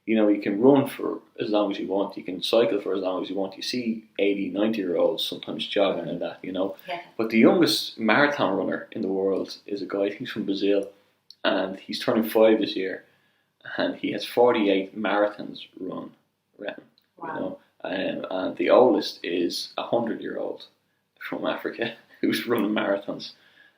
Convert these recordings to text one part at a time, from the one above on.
You can run for as long as you want. You can cycle for as long as you want. You see 80, 90-year-olds sometimes jogging and that. Yeah. But the youngest marathon runner in the world is a guy, I think he's from Brazil, and he's turning 5 this year, and he has 48 marathons run. Wow. And the oldest is a 100-year-old from Africa who's running marathons.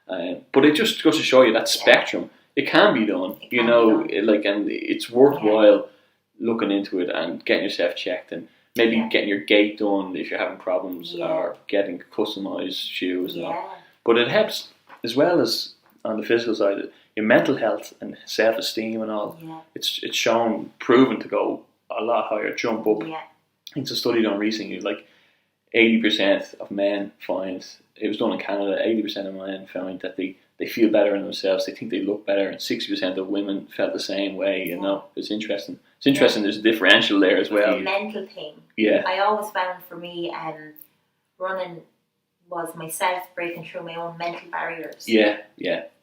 But it just goes to show you that spectrum. It can be done, and it's worthwhile looking into it and getting yourself checked, and maybe getting your gait done if you're having problems, or getting customized shoes. But it helps as well as on the physical side, your mental health and self-esteem and all. It's shown, proven to go a lot higher, jump up. It's a study done recently, like 80% of men find, it was done in Canada, 80% of men found that they feel better in themselves, they think they look better, and 60% of women felt the same way, It's interesting. It's interesting, there's a differential there as well. It's a mental thing. Yeah. I always found for me, running was myself breaking through my own mental barriers. Yeah.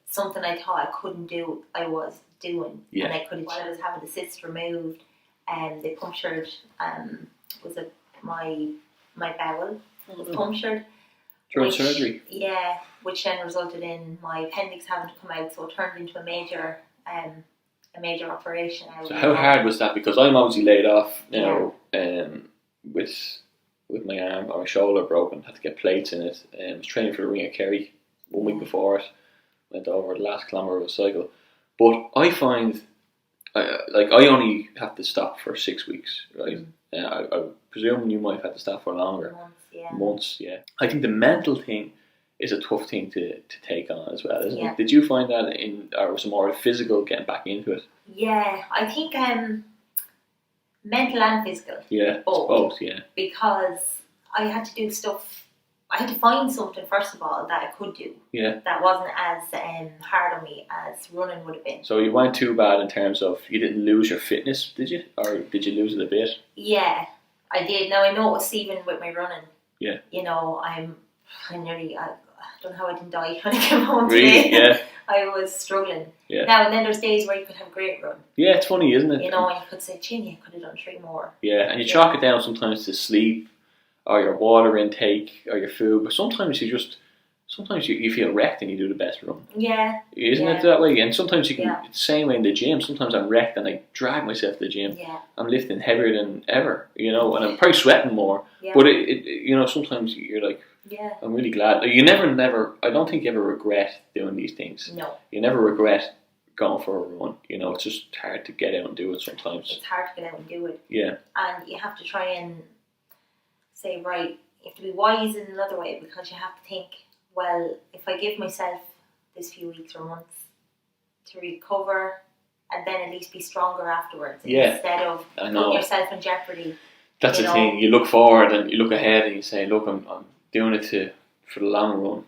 Something I thought I couldn't do, I was doing. Yeah. And I could, while I was having the cyst removed, and they punctured, my bowel was punctured. Through surgery? Yeah, which then resulted in my appendix having to come out, so it turned into a major operation. So how hard was that? Because I'm obviously laid off now, with my arm or my shoulder broken, had to get plates in it. I was training for the Ring of Kerry 1 week before it, went over the last kilometre of a cycle. But I find, I only have to stop for 6 weeks, right? I presume you might have had to stop for longer. Months, yeah. I think the mental thing is a tough thing to take on as well, isn't it? Did you find that or was it more physical, getting back into it? Yeah, I think mental and physical. Yeah, both, yeah. Because I had to do stuff, I had to find something, first of all, that I could do. Yeah. That wasn't as hard on me as running would have been. So you weren't too bad in terms of, you didn't lose your fitness, did you? Or did you lose it a bit? Yeah, I did. Now I noticed even with my running. Yeah. I don't know how I didn't die when I came home today. Really? Yeah. I was struggling. Yeah. Now and then there's days where you could have a great run. Yeah, it's funny, isn't it? And you could say, Ginny, I could have done 3 more. Yeah, and you chalk it down sometimes to sleep, or your water intake, or your food, but sometimes you feel wrecked and you do the best run. Yeah. Isn't it that way? And sometimes you can, it's the same way in the gym. Sometimes I'm wrecked and I drag myself to the gym. Yeah. I'm lifting heavier than ever, and I'm probably sweating more. Yeah. But sometimes you're like, I'm really glad. You never, I don't think you ever regret doing these things. No. You never regret going for a run. It's just hard to get out and do it sometimes. It's hard to get out and do it. Yeah. And you have to try and say, right, you have to be wise in another way, because you have to think, well, if I give myself this few weeks or months to recover and then at least be stronger afterwards, instead of putting yourself in jeopardy. That's the thing. You look forward and you look ahead and you say, look, I'm doing it for the long run.